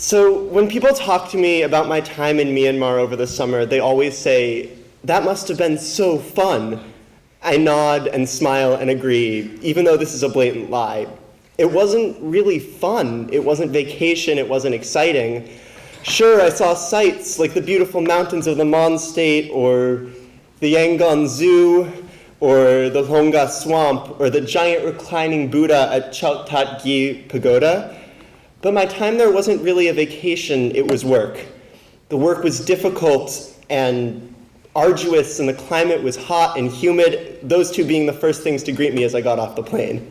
So when people talk to me about my time in Myanmar over the summer, they always say, "That must have been so fun." I nod and smile and agree, even though this is a blatant lie. It wasn't really fun. It wasn't vacation. It wasn't exciting. Sure, I saw sights like the beautiful mountains of the Mon State, or the Yangon Zoo, or the Honga Swamp, or the giant reclining Buddha at Chautat Gi Pagoda. But my time there wasn't really a vacation, it was work. The work was difficult and arduous, and the climate was hot and humid, those two being the first things to greet me as I got off the plane.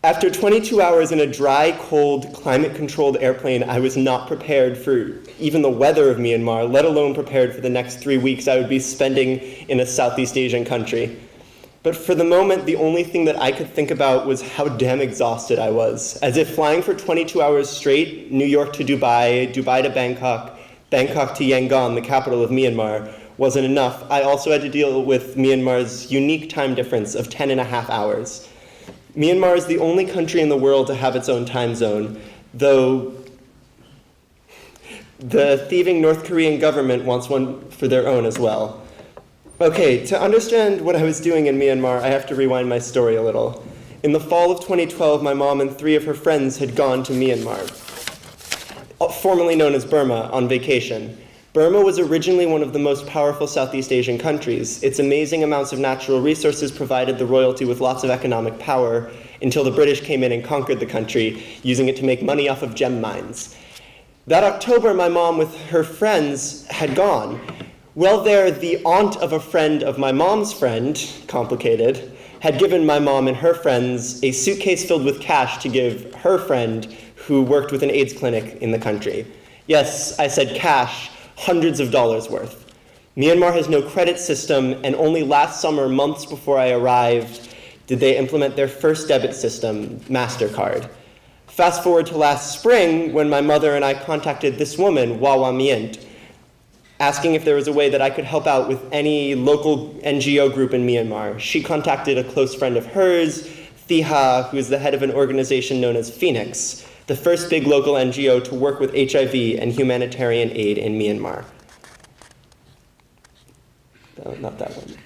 After 22 hours in a dry, cold, climate-controlled airplane, I was not prepared for even the weather of Myanmar, let alone prepared for the next 3 weeks I would be spending in a Southeast Asian country. But for the moment, the only thing that I could think about was how damn exhausted I was. As if flying for 22 hours straight, New York to Dubai, Dubai to Bangkok, Bangkok to Yangon, the capital of Myanmar, wasn't enough. I also had to deal with Myanmar's unique time difference of 10.5 hours. Myanmar is the only country in the world to have its own time zone, though the thieving North Korean government wants one for their own as well. Okay, to understand what I was doing in Myanmar, I have to rewind my story a little. In the fall of 2012, my mom and 3 of her friends had gone to Myanmar, formerly known as Burma, on vacation. Burma was originally one of the most powerful Southeast Asian countries. Its amazing amounts of natural resources provided the royalty with lots of economic power until the British came in and conquered the country, using it to make money off of gem mines. That October, my mom with her friends had gone. Well, there, the aunt of a friend of my mom's friend, complicated, had given my mom and her friends a suitcase filled with cash to give her friend who worked with an AIDS clinic in the country. Yes, I said cash, hundreds of dollars worth. Myanmar has no credit system, and only last summer, months before I arrived, did they implement their first debit system, MasterCard. Fast forward to last spring, when my mother and I contacted this woman, Wawa Mient, asking if there was a way that I could help out with any local NGO group in Myanmar. She contacted a close friend of hers, Thiha, who is the head of an organization known as Phoenix, the first big local NGO to work with HIV and humanitarian aid in Myanmar. No, not that one.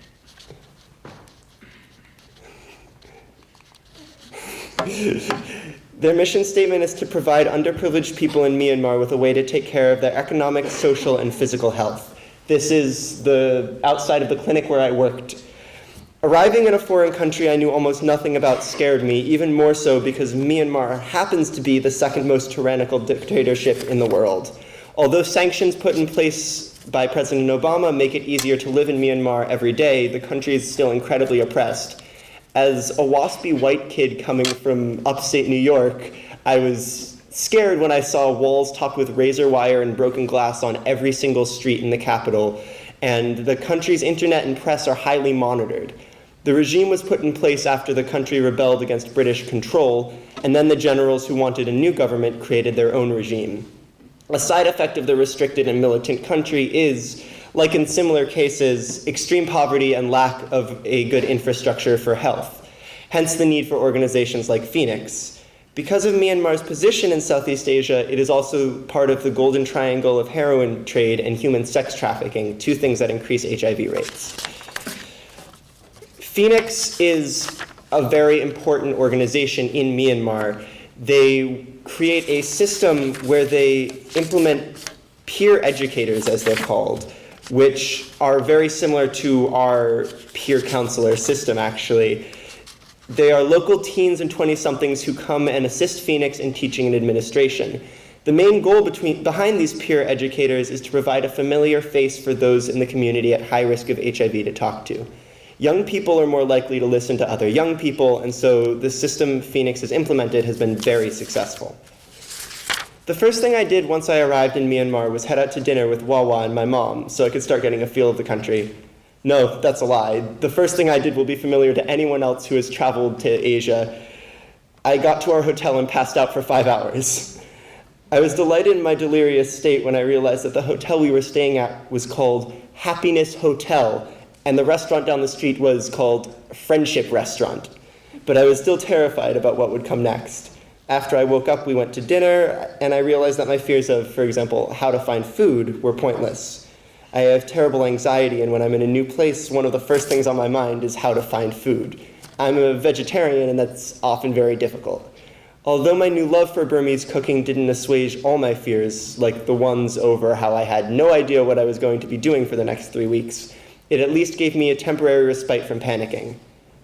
Their mission statement is to provide underprivileged people in Myanmar with a way to take care of their economic, social, and physical health. This is the outside of the clinic where I worked. Arriving in a foreign country I knew almost nothing about scared me, even more so because Myanmar happens to be the second most tyrannical dictatorship in the world. Although sanctions put in place by President Obama make it easier to live in Myanmar every day, the country is still incredibly oppressed. As a waspy white kid coming from upstate New York, I was scared when I saw walls topped with razor wire and broken glass on every single street in the capital, and the country's internet and press are highly monitored. The regime was put in place after the country rebelled against British control, and then the generals who wanted a new government created their own regime. A side effect of the restricted and militant country is, like in similar cases, extreme poverty and lack of a good infrastructure for health, hence the need for organizations like Phoenix. Because of Myanmar's position in Southeast Asia, it is also part of the golden triangle of heroin trade and human sex trafficking, 2 things that increase HIV rates. Phoenix is a very important organization in Myanmar. They create a system where they implement peer educators, as they're called, which are very similar to our peer counselor system, actually. They are local teens and 20-somethings who come and assist Phoenix in teaching and administration. The main goal behind these peer educators is to provide a familiar face for those in the community at high risk of HIV to talk to. Young people are more likely to listen to other young people, and so the system Phoenix has implemented has been very successful. The first thing I did once I arrived in Myanmar was head out to dinner with Wawa and my mom, so I could start getting a feel of the country. No, that's a lie. The first thing I did will be familiar to anyone else who has traveled to Asia. I got to our hotel and passed out for 5 hours. I was delighted in my delirious state when I realized that the hotel we were staying at was called Happiness Hotel, and the restaurant down the street was called Friendship Restaurant. But I was still terrified about what would come next. After I woke up, we went to dinner, and I realized that my fears of, for example, how to find food were pointless. I have terrible anxiety, and when I'm in a new place, one of the first things on my mind is how to find food. I'm a vegetarian, and that's often very difficult. Although my new love for Burmese cooking didn't assuage all my fears, like the ones over how I had no idea what I was going to be doing for the next 3 weeks, it at least gave me a temporary respite from panicking.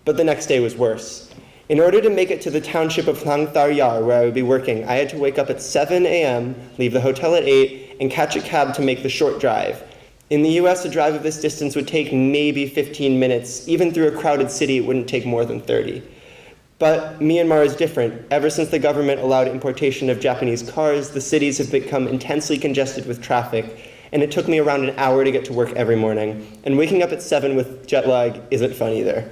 But the next day was worse. In order to make it to the township of Hlang Thar Yar, where I would be working, I had to wake up at 7 a.m., leave the hotel at 8, and catch a cab to make the short drive. In the US, a drive of this distance would take maybe 15 minutes. Even through a crowded city, it wouldn't take more than 30. But Myanmar is different. Ever since the government allowed importation of Japanese cars, the cities have become intensely congested with traffic, and it took me around an hour to get to work every morning. And waking up at 7 with jet lag isn't fun either.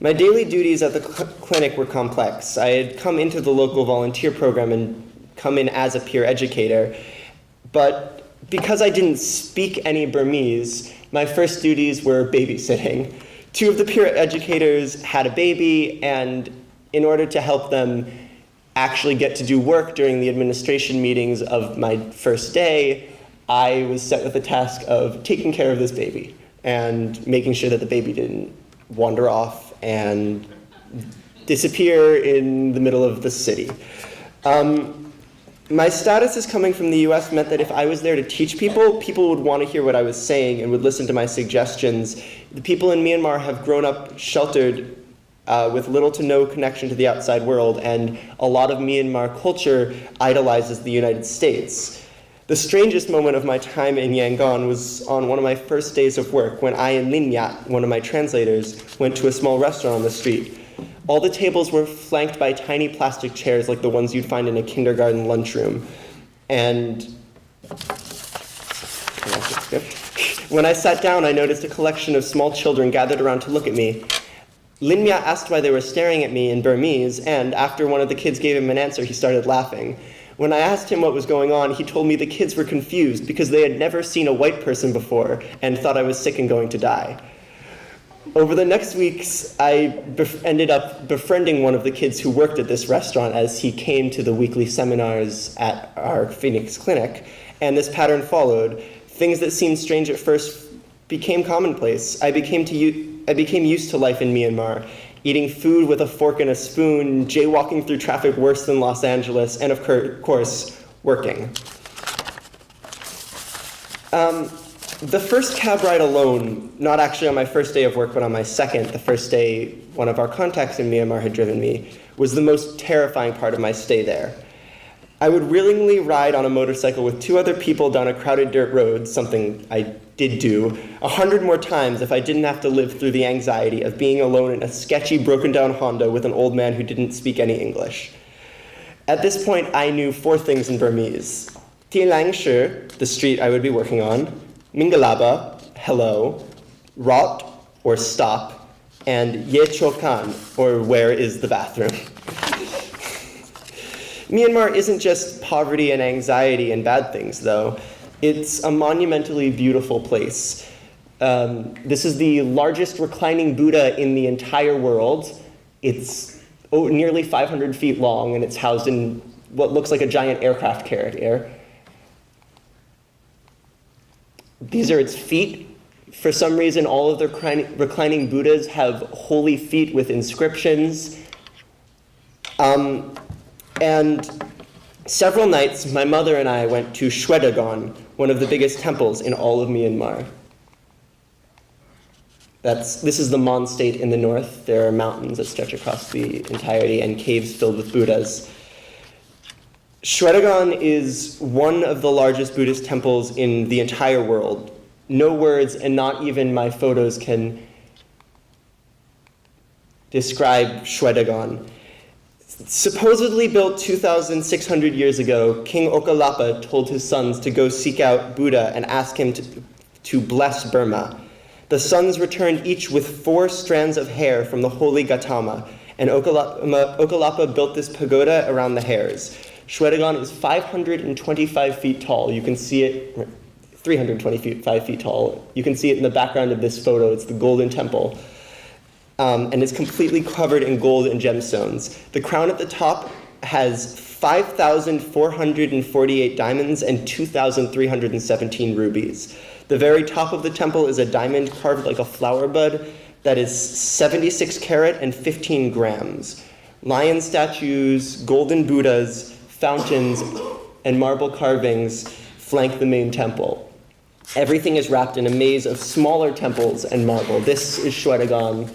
My daily duties at the clinic were complex. I had come into the local volunteer program and come in as a peer educator, but because I didn't speak any Burmese, my first duties were babysitting. 2 of the peer educators had a baby, and in order to help them actually get to do work during the administration meetings of my first day, I was set with the task of taking care of this baby and making sure that the baby didn't wander off and disappear in the middle of the city. My status as coming from the US meant that if I was there to teach people, people would want to hear what I was saying and would listen to my suggestions. The people in Myanmar have grown up sheltered with little to no connection to the outside world, and a lot of Myanmar culture idolizes the United States. The strangest moment of my time in Yangon was on one of my first days of work when I and Lin Yat, one of my translators, went to a small restaurant on the street. All the tables were flanked by tiny plastic chairs like the ones you'd find in a kindergarten lunchroom. And when I sat down, I noticed a collection of small children gathered around to look at me. Lin Yat asked why they were staring at me in Burmese, and after one of the kids gave him an answer, he started laughing. When I asked him what was going on, he told me the kids were confused because they had never seen a white person before and thought I was sick and going to die. Over the next weeks, I ended up befriending one of the kids who worked at this restaurant as he came to the weekly seminars at our Phoenix clinic, and this pattern followed. Things that seemed strange at first became commonplace. I became used to life in Myanmar, eating food with a fork and a spoon, jaywalking through traffic worse than Los Angeles, and of course, working. The first cab ride alone, not actually on my first day of work, but on my second, the first day one of our contacts in Myanmar had driven me, was the most terrifying part of my stay there. I would willingly ride on a motorcycle with 2 other people down a crowded dirt road, something I did do, 100 more times if I didn't have to live through the anxiety of being alone in a sketchy, broken-down Honda with an old man who didn't speak any English. At this point, I knew 4 things in Burmese. Tilang Shi, the street I would be working on, Mingalaba, hello, Rot, or stop, and Ye Chokan, or where is the bathroom. Myanmar isn't just poverty and anxiety and bad things, though. It's a monumentally beautiful place. This is the largest reclining Buddha in the entire world. It's nearly 500 feet long, and it's housed in what looks like a giant aircraft carrier. These are its feet. For some reason, all of the reclining Buddhas have holy feet with inscriptions. And several nights, my mother and I went to Shwedagon, one of the biggest temples in all of Myanmar. This is the Mon state in the north. There are mountains that stretch across the entirety and caves filled with Buddhas. Shwedagon is one of the largest Buddhist temples in the entire world. No words and not even my photos can describe Shwedagon. Supposedly built 2,600 years ago, King Okalapa told his sons to go seek out Buddha and ask him to bless Burma. The sons returned each with 4 strands of hair from the holy Gautama, and Okalapa built this pagoda around the hairs. Shwedagon is 525 feet tall. You can see it, 325 feet tall. You can see it in the background of this photo. It's the Golden Temple. and is completely covered in gold and gemstones. The crown at the top has 5,448 diamonds and 2,317 rubies. The very top of the temple is a diamond carved like a flower bud that is 76 carat and 15 grams. Lion statues, golden Buddhas, fountains, and marble carvings flank the main temple. Everything is wrapped in a maze of smaller temples and marble. This is Shwedagon.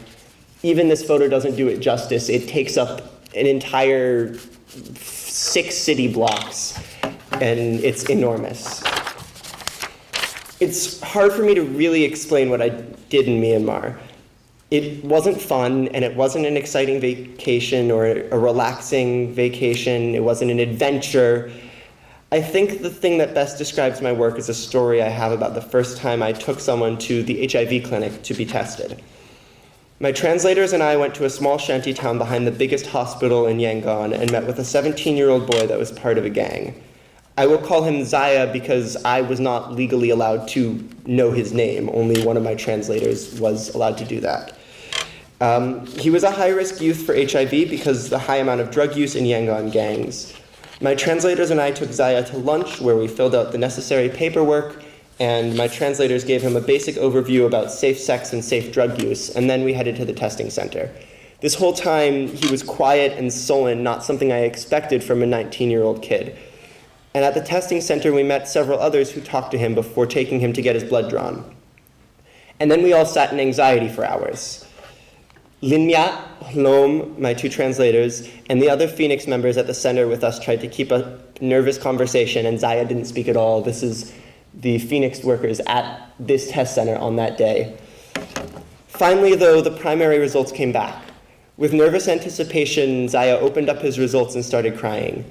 Even this photo doesn't do it justice. It takes up an entire 6 city blocks, and it's enormous. It's hard for me to really explain what I did in Myanmar. It wasn't fun, and it wasn't an exciting vacation or a relaxing vacation. It wasn't an adventure. I think the thing that best describes my work is a story I have about the first time I took someone to the HIV clinic to be tested. My translators and I went to a small shanty town behind the biggest hospital in Yangon and met with a 17-year-old boy that was part of a gang. I will call him Zaya because I was not legally allowed to know his name. Only one of my translators was allowed to do that. He was a high-risk youth for HIV because of the high amount of drug use in Yangon gangs. My translators and I took Zaya to lunch where we filled out the necessary paperwork, and my translators gave him a basic overview about safe sex and safe drug use, and then we headed to the testing center. This whole time, he was quiet and sullen, not something I expected from a 19-year-old kid. And at the testing center, we met several others who talked to him before taking him to get his blood drawn. And then we all sat in anxiety for hours. Linmya, Hlom, my 2 translators, and the other Phoenix members at the center with us tried to keep a nervous conversation, and Zaya didn't speak at all. This is the Phoenix workers at this test center on that day. Finally, though, the primary results came back. With nervous anticipation, Zaya opened up his results and started crying.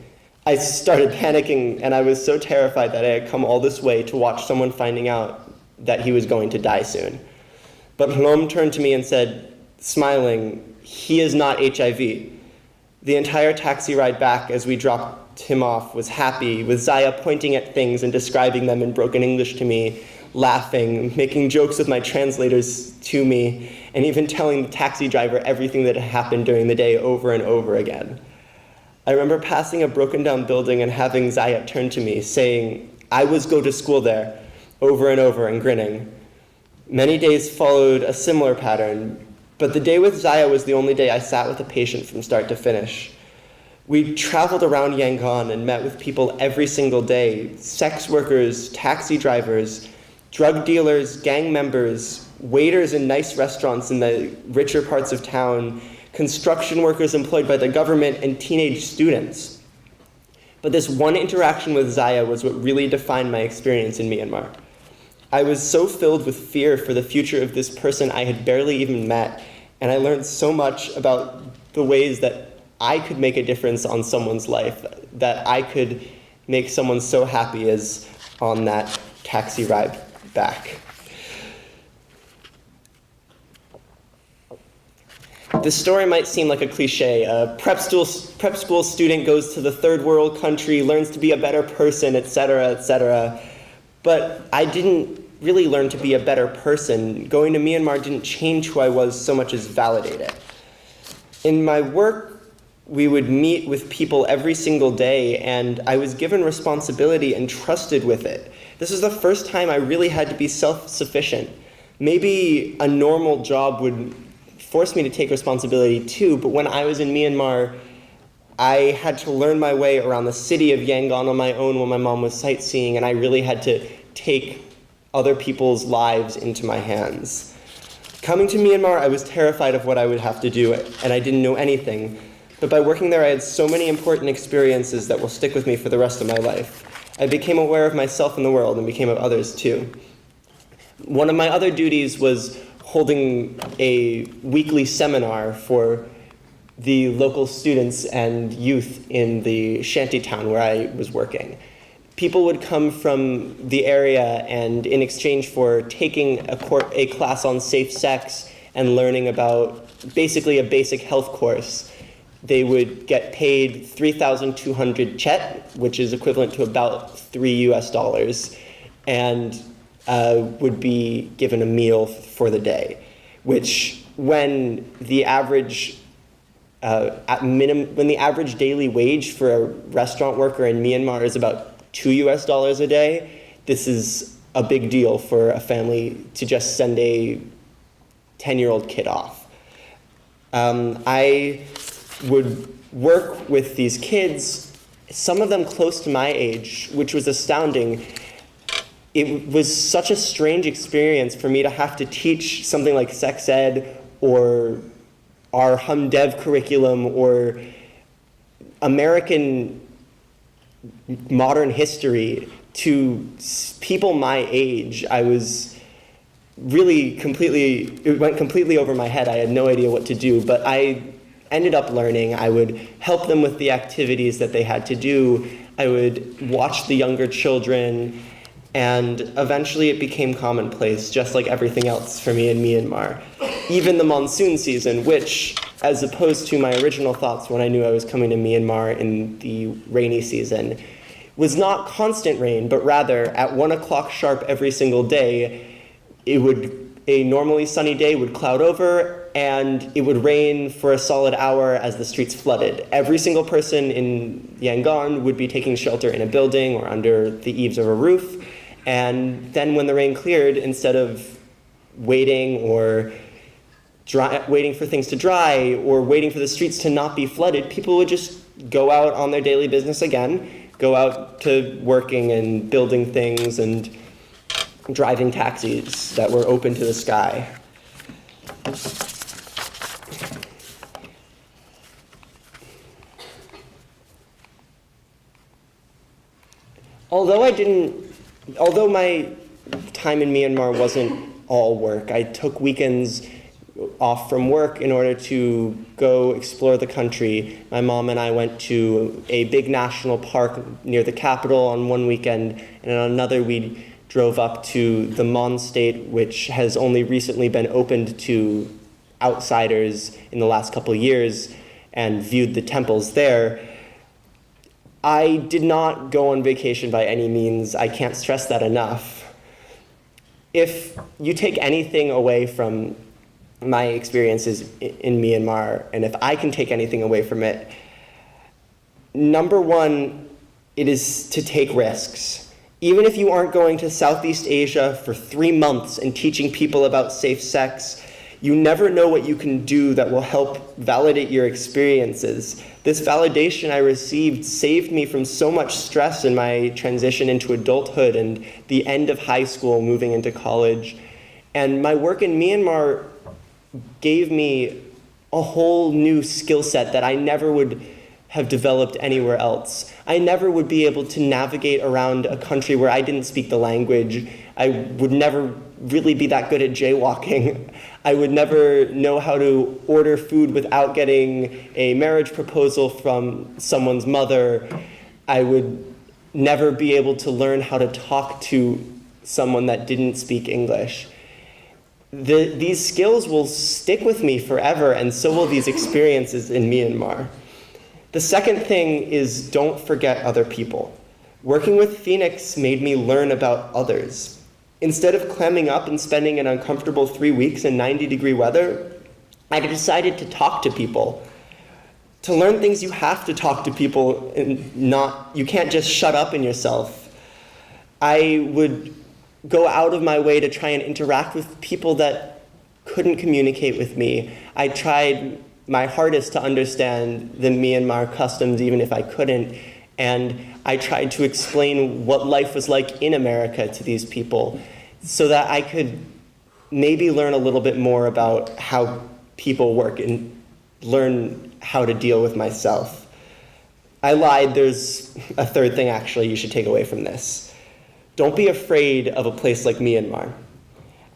I started panicking, and I was so terrified that I had come all this way to watch someone finding out that he was going to die soon. But Hlom turned to me and said, smiling, "He is not HIV." The entire taxi ride back as we dropped him off was happy, with Zaya pointing at things and describing them in broken English to me, laughing, making jokes with my translators to me, and even telling the taxi driver everything that had happened during the day over and over again. I remember passing a broken down building and having Zaya turn to me, saying, "I was go to school there," over and over and grinning. Many days followed a similar pattern, but the day with Zaya was the only day I sat with a patient from start to finish. We traveled around Yangon and met with people every single day, sex workers, taxi drivers, drug dealers, gang members, waiters in nice restaurants in the richer parts of town, construction workers employed by the government, and teenage students. But this one interaction with Zaya was what really defined my experience in Myanmar. I was so filled with fear for the future of this person I had barely even met, and I learned so much about the ways that I could make a difference on someone's life, that I could make someone so happy as on that taxi ride back. This story might seem like a cliche. A prep school student goes to the third world country, learns to be a better person, etc., etc. But I didn't really learn to be a better person. Going to Myanmar didn't change who I was so much as validate it. In my work, we would meet with people every single day, and I was given responsibility and trusted with it. This was the first time I really had to be self-sufficient. Maybe a normal job would force me to take responsibility too, but when I was in Myanmar, I had to learn my way around the city of Yangon on my own while my mom was sightseeing, and I really had to take other people's lives into my hands. Coming to Myanmar, I was terrified of what I would have to do, and I didn't know anything. But by working there, I had so many important experiences that will stick with me for the rest of my life. I became aware of myself and the world, and became of others too. One of my other duties was holding a weekly seminar for the local students and youth in the shantytown where I was working. People would come from the area, and in exchange for taking a class on safe sex and learning about basically a basic health course, they would get paid 3,200 chet, which is equivalent to about $3 and would be given a meal for the day. which when the average when the average daily wage for a restaurant worker in Myanmar is about $2 a day, this is a big deal for a family to just send a 10-year-old kid off. I would work with these kids, some of them close to my age, which was astounding. It was such a strange experience for me to have to teach something like sex ed or our HumDev curriculum or American modern history to people my age. I was really it went completely over my head. I had no idea what to do, but I ended up learning. I would help them with the activities that they had to do. I would watch the younger children, and eventually it became commonplace, just like everything else for me in Myanmar. Even the monsoon season, which, as opposed to my original thoughts when I knew I was coming to Myanmar in the rainy season, was not constant rain, but rather at 1 o'clock sharp every single day, a normally sunny day would cloud over and it would rain for a solid hour as the streets flooded. Every single person in Yangon would be taking shelter in a building or under the eaves of a roof. And then when the rain cleared, instead of waiting or waiting for things to dry or waiting for the streets to not be flooded, people would just go out on their daily business again, go out to working and building things and driving taxis that were open to the sky. Although my time in Myanmar wasn't all work, I took weekends off from work in order to go explore the country. My mom and I went to a big national park near the capital on one weekend, and on another we drove up to the Mon state, which has only recently been opened to outsiders in the last couple of years, and viewed the temples there. I did not go on vacation by any means. I can't stress that enough. If you take anything away from my experiences in Myanmar, and if I can take anything away from it, number one, it is to take risks. Even if you aren't going to Southeast Asia for 3 months and teaching people about safe sex, you never know what you can do that will help validate your experiences. This validation I received saved me from so much stress in my transition into adulthood and the end of high school, moving into college. And my work in Myanmar gave me a whole new skill set that I never would have developed anywhere else. I never would be able to navigate around a country where I didn't speak the language. I would never really be that good at jaywalking. I would never know how to order food without getting a marriage proposal from someone's mother. I would never be able to learn how to talk to someone that didn't speak English. These skills will stick with me forever, and so will these experiences in Myanmar. The second thing is don't forget other people. Working with Phoenix made me learn about others. Instead of clamming up and spending an uncomfortable 3 weeks in 90-degree weather, I decided to talk to people. To learn things, you have to talk to people, and you can't just shut up in yourself. I would go out of my way to try and interact with people that couldn't communicate with me. I tried my hardest to understand the Myanmar customs, even if I couldn't, and I tried to explain what life was like in America to these people so that I could maybe learn a little bit more about how people work and learn how to deal with myself. I lied. There's a third thing, actually, you should take away from this. Don't be afraid of a place like Myanmar.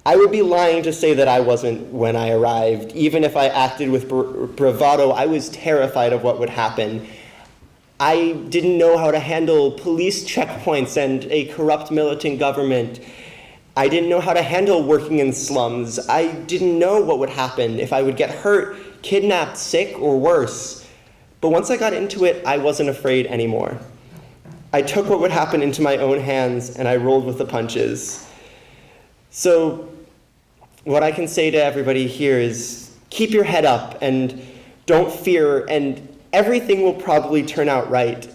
I would be lying to say that I wasn't when I arrived. Even if I acted with bravado, I was terrified of what would happen. I didn't know how to handle police checkpoints and a corrupt militant government. I didn't know how to handle working in slums. I didn't know what would happen, if I would get hurt, kidnapped, sick, or worse. But once I got into it, I wasn't afraid anymore. I took what would happen into my own hands, and I rolled with the punches. So what I can say to everybody here is keep your head up and don't fear, and everything will probably turn out right.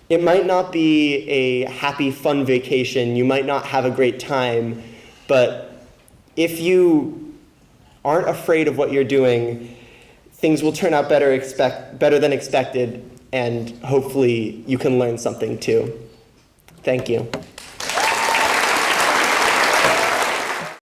It might not be a happy, fun vacation. You might not have a great time, but if you aren't afraid of what you're doing, things will turn out better than expected, and hopefully you can learn something too. Thank you.